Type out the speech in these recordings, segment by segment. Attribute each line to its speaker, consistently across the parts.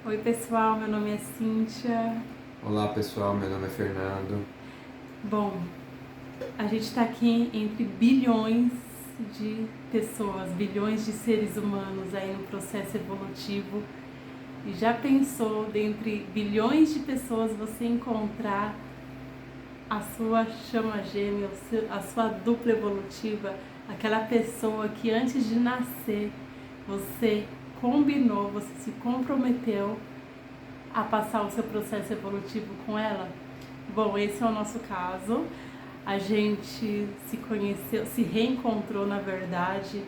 Speaker 1: Oi pessoal, meu nome é Cíntia.
Speaker 2: Olá pessoal, meu nome é Fernando.
Speaker 1: Bom, a gente está aqui entre bilhões de pessoas, bilhões de seres humanos aí no processo evolutivo. E já pensou, dentre bilhões de pessoas, você encontrar a sua chama gêmea, a sua dupla evolutiva, aquela pessoa que antes de nascer você combinou, você se comprometeu a passar o seu processo evolutivo com ela? Bom, esse é o nosso caso. A gente se conheceu, se reencontrou, na verdade,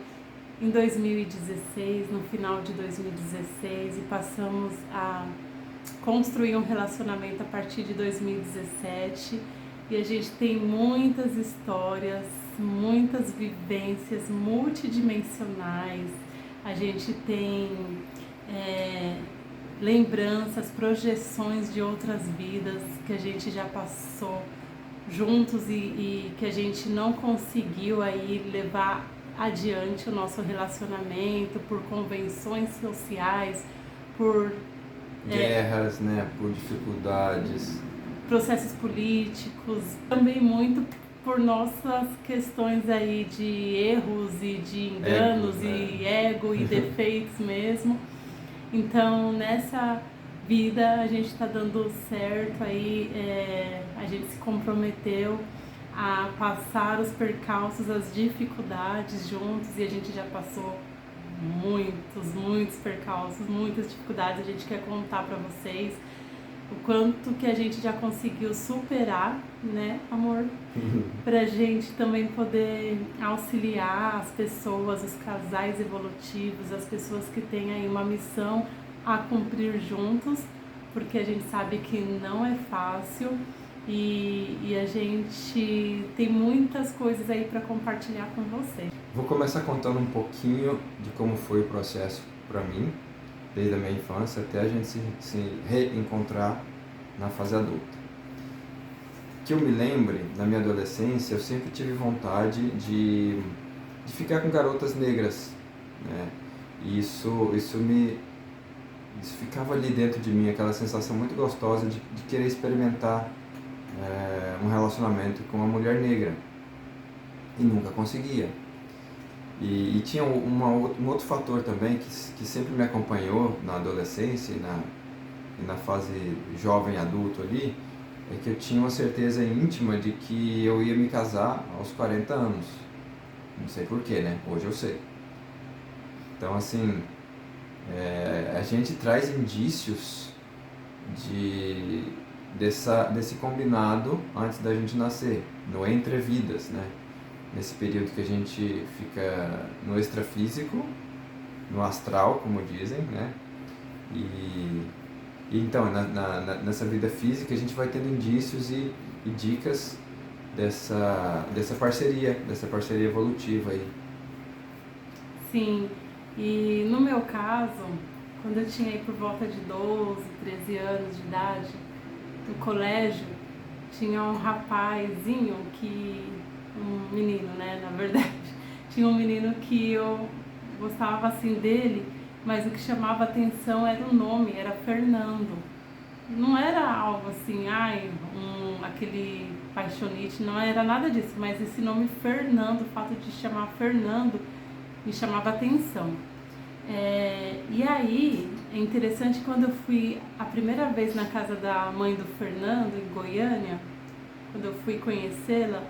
Speaker 1: em 2016, no final de 2016, e passamos a construir um relacionamento a partir de 2017. E a gente tem muitas histórias, muitas vivências multidimensionais. A gente tem lembranças, projeções de outras vidas que a gente já passou juntos e que a gente não conseguiu aí levar adiante o nosso relacionamento por convenções sociais, por
Speaker 2: Guerras, né, por dificuldades.
Speaker 1: processos políticos, também muito por nossas questões aí de erros e de enganos
Speaker 2: Ego, né?
Speaker 1: e ego e defeitos mesmo. Então, nessa vida, a gente está dando certo aí, a gente se comprometeu a passar os percalços, as dificuldades juntos, e a gente já passou muitos percalços, muitas dificuldades. A gente quer contar para vocês o quanto que a gente já conseguiu superar, né, amor? Pra gente também poder auxiliar as pessoas, os casais evolutivos, as pessoas que têm aí uma missão a cumprir juntos, porque a gente sabe que não é fácil e a gente tem muitas coisas aí para compartilhar com você.
Speaker 2: Vou começar contando um pouquinho de como foi o processo para mim, desde a minha infância até a gente se reencontrar na fase adulta. Que eu me lembre, na minha adolescência, eu sempre tive vontade de ficar com garotas negras, né? E isso ficava ali dentro de mim, aquela sensação muito gostosa de querer experimentar um relacionamento com uma mulher negra. E nunca conseguia. E tinha um outro fator também que sempre me acompanhou na adolescência e na fase jovem adulto ali, é que eu tinha uma certeza íntima de que eu ia me casar aos 40 anos. Não sei porquê, né? Hoje eu sei. Então, assim, a gente traz indícios desse combinado antes da gente nascer, no entre-vidas, né? Nesse período que a gente fica no extrafísico, no astral, como dizem, né? E então, nessa vida física, a gente vai tendo indícios e dicas dessa parceria evolutiva aí.
Speaker 1: Sim, e no meu caso, quando eu tinha aí por volta de 12, 13 anos de idade, no colégio, tinha um rapazinho um menino, né, na verdade, tinha um menino que eu gostava assim dele, mas o que chamava atenção era o nome, era Fernando. Não era algo assim, aquele paixonite, não era nada disso, mas esse nome Fernando, o fato de chamar Fernando, me chamava atenção. E aí, é interessante, quando eu fui a primeira vez na casa da mãe do Fernando, em Goiânia, quando eu fui conhecê-la,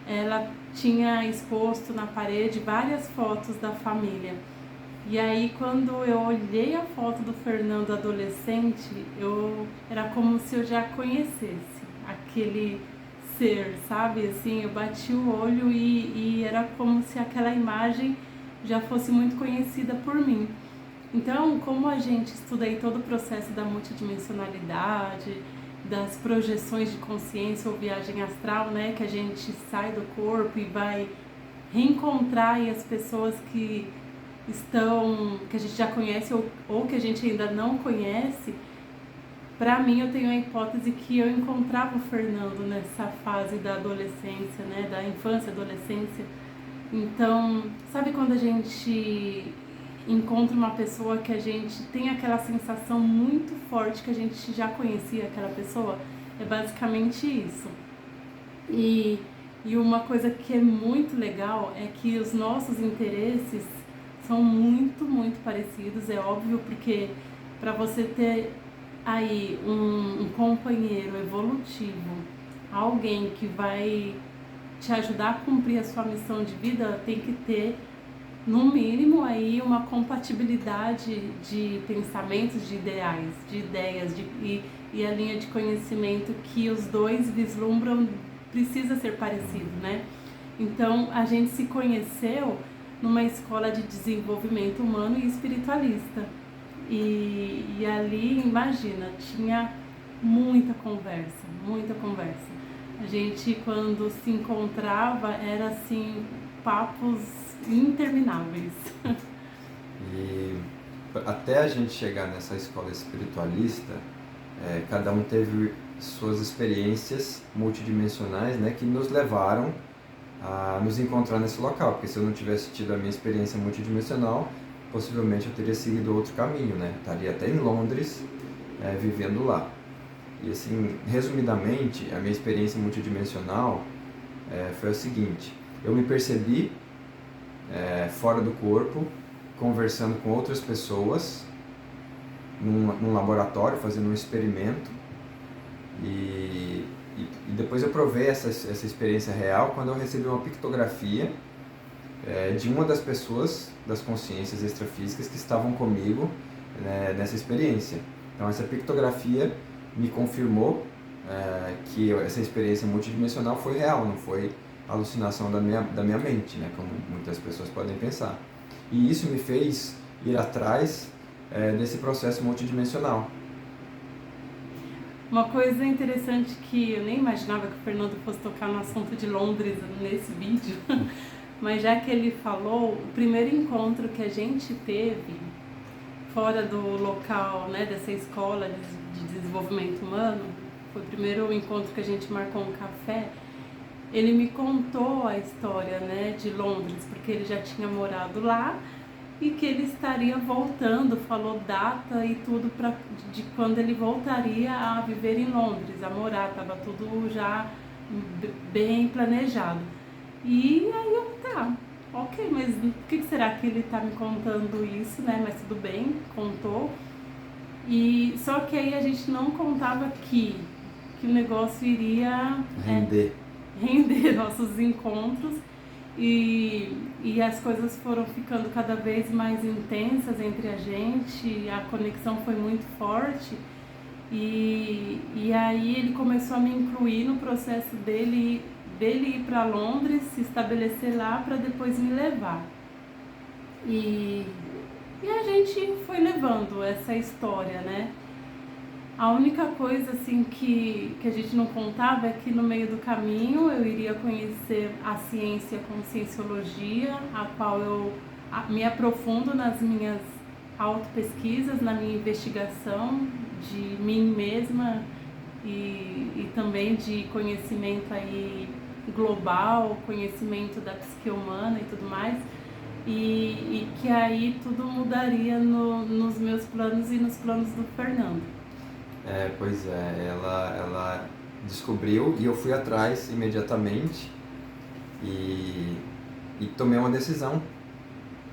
Speaker 1: ela tinha exposto na parede várias fotos da família. E aí, quando eu olhei a foto do Fernando adolescente, era como se eu já conhecesse aquele ser, sabe? Assim, eu bati o olho e era como se aquela imagem já fosse muito conhecida por mim. Então, como a gente estuda aí todo o processo da multidimensionalidade, das projeções de consciência ou viagem astral, né, que a gente sai do corpo e vai reencontrar aí as pessoas que a gente já conhece ou que a gente ainda não conhece. Para mim, eu tenho a hipótese que eu encontrava o Fernando nessa fase da adolescência, né, da infância, adolescência. Então, sabe quando a gente encontra uma pessoa que a gente tem aquela sensação muito forte que a gente já conhecia aquela pessoa. É basicamente isso. E uma coisa que é muito legal é que os nossos interesses são muito, muito parecidos, é óbvio, porque para você ter aí um companheiro evolutivo, alguém que vai te ajudar a cumprir a sua missão de vida, tem que ter, no mínimo, aí uma compatibilidade de pensamentos, de ideais, de ideias, e a linha de conhecimento que os dois vislumbram precisa ser parecido, né? Então, a gente se conheceu numa escola de desenvolvimento humano e espiritualista. E ali, imagina, tinha muita conversa, muita conversa. A gente, quando se encontrava, era assim, papos intermináveis.
Speaker 2: E até a gente chegar nessa escola espiritualista, cada um teve suas experiências multidimensionais, né, que nos levaram a nos encontrar nesse local, porque se eu não tivesse tido a minha experiência multidimensional, possivelmente eu teria seguido outro caminho, né, estaria até em Londres, vivendo lá. E assim, resumidamente, a minha experiência multidimensional foi o seguinte: eu me percebi fora do corpo, conversando com outras pessoas, num laboratório, fazendo um experimento, e depois eu provei essa experiência real quando eu recebi uma pictografia de uma das pessoas das consciências extrafísicas que estavam comigo nessa experiência. Então essa pictografia me confirmou que essa experiência multidimensional foi real, não foi alucinação da minha mente, né, como muitas pessoas podem pensar. E isso me fez ir atrás desse processo multidimensional.
Speaker 1: Uma coisa interessante que eu nem imaginava que o Fernando fosse tocar no assunto de Londres nesse vídeo, mas já que ele falou, o primeiro encontro que a gente teve fora do local, né, dessa escola de desenvolvimento humano, foi o primeiro encontro que a gente marcou um café. Ele me contou a história, né, de Londres, porque ele já tinha morado lá e que ele estaria voltando, falou data e tudo de quando ele voltaria a viver em Londres, a morar, estava tudo já bem planejado. E aí eu, ok, mas por que será que ele está me contando isso, né? Mas tudo bem, contou. E só que aí a gente não contava que o negócio iria render nossos encontros. E as coisas foram ficando cada vez mais intensas entre a gente, a conexão foi muito forte, e aí ele começou a me incluir no processo dele ir para Londres, se estabelecer lá para depois me levar. E a gente foi levando essa história, né? A única coisa assim que a gente não contava é que no meio do caminho eu iria conhecer a ciência com cienciologia, a qual eu me aprofundo nas minhas autopesquisas, na minha investigação de mim mesma e também de conhecimento aí global, conhecimento da psique humana e tudo mais. E que aí tudo mudaria nos meus planos e nos planos do Fernando.
Speaker 2: Pois é, ela descobriu e eu fui atrás imediatamente e tomei uma decisão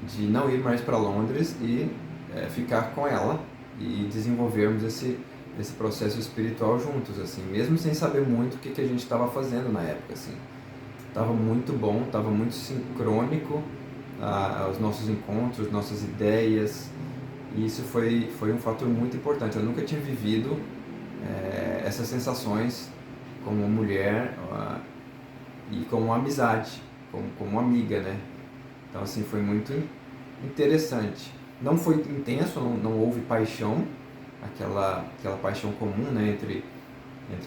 Speaker 2: de não ir mais para Londres e ficar com ela e desenvolvermos esse processo espiritual juntos, assim, mesmo sem saber muito o que a gente estava fazendo na época, assim. Estava muito bom, estava muito sincrônico aos nossos encontros, nossas ideias. E isso foi um fator muito importante. Eu nunca tinha vivido essas sensações como mulher e como amizade, como amiga, né? Então, assim, foi muito interessante. Não foi intenso, não houve paixão, aquela paixão comum, né, entre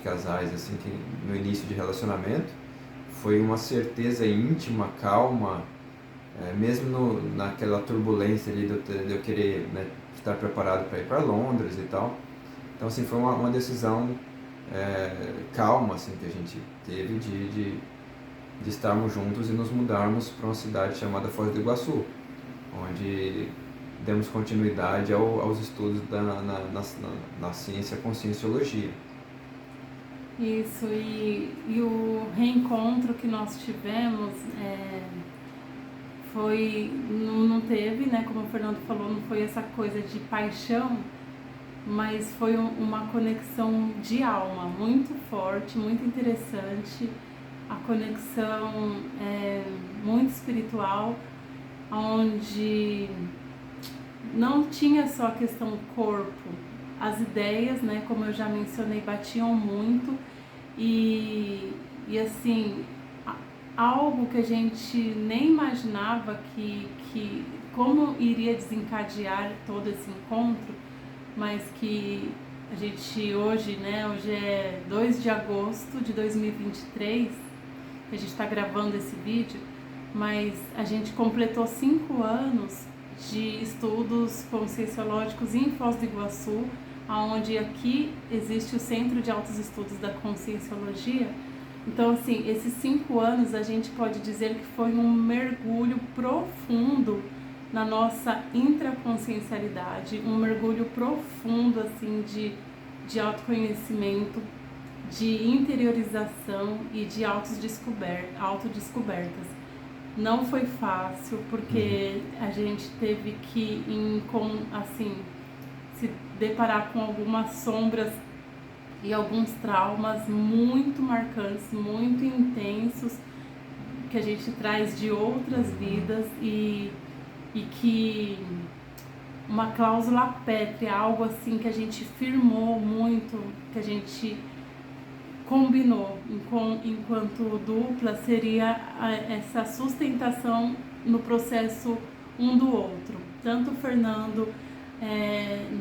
Speaker 2: casais, assim, que no início de relacionamento. Foi uma certeza íntima, calma, mesmo naquela turbulência ali de eu querer, né, estar preparado para ir para Londres e tal. Então, assim, foi uma decisão calma, assim, que a gente teve de estarmos juntos e nos mudarmos para uma cidade chamada Foz do Iguaçu, onde demos continuidade aos estudos na ciência conscienciologia.
Speaker 1: Isso, e o reencontro que nós tivemos não teve, né, como o Fernando falou, não foi essa coisa de paixão, mas foi uma conexão de alma muito forte, muito interessante, a conexão muito espiritual, onde não tinha só a questão corpo, as ideias, né, como eu já mencionei, batiam muito e assim, algo que a gente nem imaginava que como iria desencadear todo esse encontro, mas que a gente hoje, né, hoje é 2 de agosto de 2023, a gente está gravando esse vídeo, mas a gente completou 5 anos de estudos conscienciológicos em Foz do Iguaçu, onde aqui existe o Centro de Altos Estudos da Conscienciologia. Então, assim, esses 5 anos a gente pode dizer que foi um mergulho profundo na nossa intraconsciencialidade, um mergulho profundo, assim, de autoconhecimento, de interiorização e de autodescobertas. Não foi fácil, porque a gente teve que, se deparar com algumas sombras e alguns traumas muito marcantes, muito intensos, que a gente traz de outras vidas e que uma cláusula pétrea, algo assim que a gente firmou muito, que a gente combinou enquanto dupla, seria essa sustentação no processo um do outro. Tanto o Fernando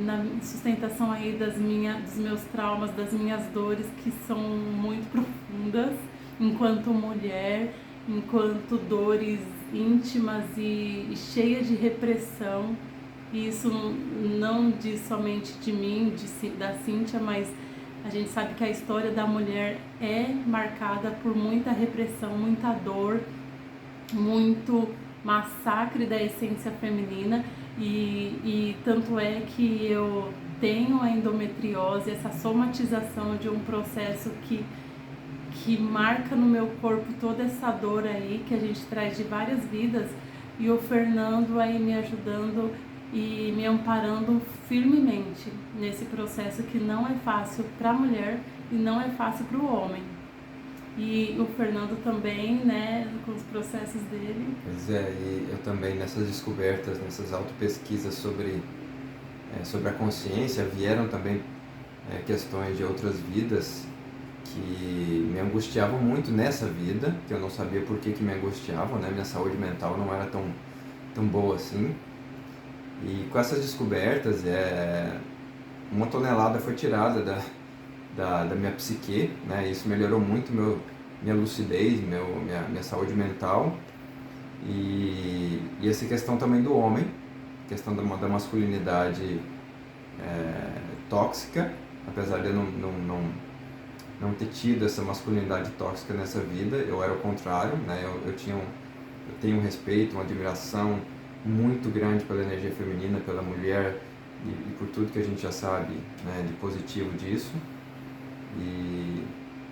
Speaker 1: na sustentação aí dos meus traumas, das minhas dores, que são muito profundas, enquanto mulher, enquanto dores íntimas e cheias de repressão. E isso não diz somente de mim, da Cíntia, mas a gente sabe que a história da mulher é marcada por muita repressão, muita dor, muito massacre da essência feminina. E tanto é que eu tenho a endometriose, essa somatização de um processo que marca no meu corpo toda essa dor aí, que a gente traz de várias vidas, e o Fernando aí me ajudando e me amparando firmemente nesse processo que não é fácil para a mulher e não é fácil para o homem. E o Fernando também, né, com os processos dele.
Speaker 2: Pois é, e eu também nessas descobertas, nessas autopesquisas sobre a consciência, vieram também questões de outras vidas que me angustiavam muito nessa vida, que eu não sabia por que me angustiavam, né? Minha saúde mental não era tão boa assim. E com essas descobertas, 1 tonelada foi tirada da minha psique, né? Isso melhorou muito minha lucidez, minha saúde mental. E essa questão também do homem, questão da masculinidade tóxica, apesar de eu não ter tido essa masculinidade tóxica nessa vida, eu era o contrário, né? Eu tenho um respeito, uma admiração muito grande pela energia feminina, pela mulher e por tudo que a gente já sabe, né, de positivo disso. E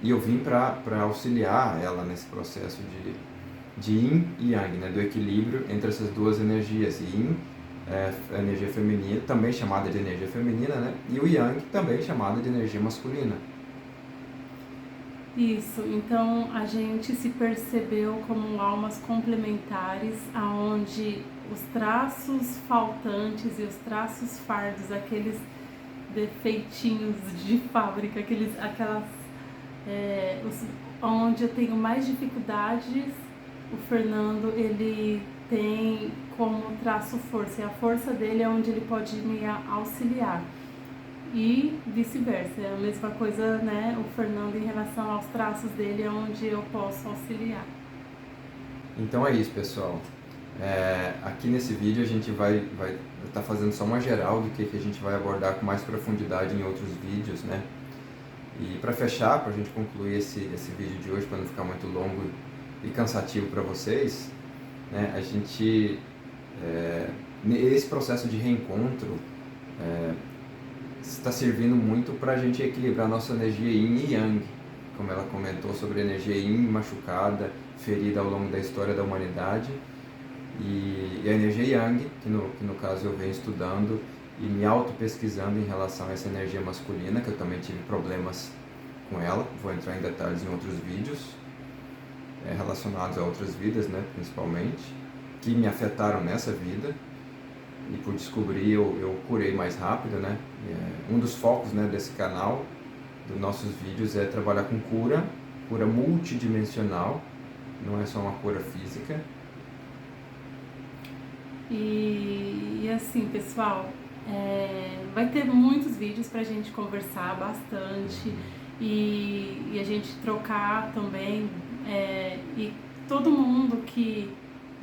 Speaker 2: eu vim para auxiliar ela nesse processo de yin e yang, né, do equilíbrio entre essas duas energias. Yin é a energia feminina, também chamada de energia feminina, né, e o yang, também chamada de energia masculina.
Speaker 1: Isso, então a gente se percebeu como almas complementares, aonde os traços faltantes e os traços fardos, aqueles defeitinhos de fábrica, onde eu tenho mais dificuldades, o Fernando ele tem como traço força, e a força dele é onde ele pode me auxiliar. E vice-versa, é a mesma coisa, né? O Fernando em relação aos traços dele é onde eu posso auxiliar.
Speaker 2: Então é isso, pessoal. Aqui nesse vídeo a gente vai estar fazendo só uma geral do que a gente vai abordar com mais profundidade em outros vídeos, né? E para fechar, para a gente concluir esse vídeo de hoje, para não ficar muito longo e cansativo para vocês, né? A gente esse processo de reencontro está servindo muito para a gente equilibrar nossa energia Yin e Yang, como ela comentou sobre a energia Yin machucada, ferida ao longo da história da humanidade, e a energia Yang, que no caso eu venho estudando e me auto-pesquisando em relação a essa energia masculina, que eu também tive problemas com ela, vou entrar em detalhes em outros vídeos, relacionados a outras vidas, né, principalmente, que me afetaram nessa vida, e por descobrir eu curei mais rápido, né. Um dos focos, né, desse canal, dos nossos vídeos, é trabalhar com cura multidimensional, não é só uma cura física.
Speaker 1: E assim, pessoal, vai ter muitos vídeos pra gente conversar bastante e a gente trocar também, e todo mundo que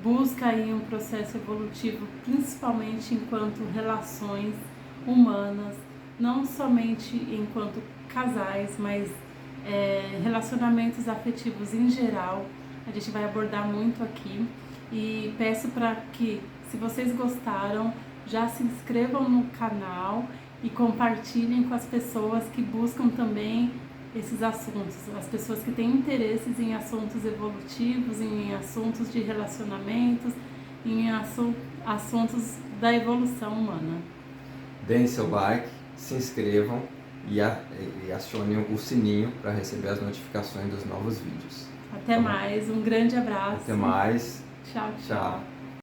Speaker 1: busca aí um processo evolutivo, principalmente enquanto relações humanas, não somente enquanto casais, mas relacionamentos afetivos em geral, a gente vai abordar muito aqui. E peço para que, se vocês gostaram, já se inscrevam no canal e compartilhem com as pessoas que buscam também esses assuntos, as pessoas que têm interesses em assuntos evolutivos, em assuntos de relacionamentos, em assuntos da evolução humana.
Speaker 2: Deem seu like, se inscrevam e acionem o sininho para receber as notificações dos novos vídeos.
Speaker 1: Até mais, um grande abraço.
Speaker 2: Até mais.
Speaker 1: Tchau, tchau.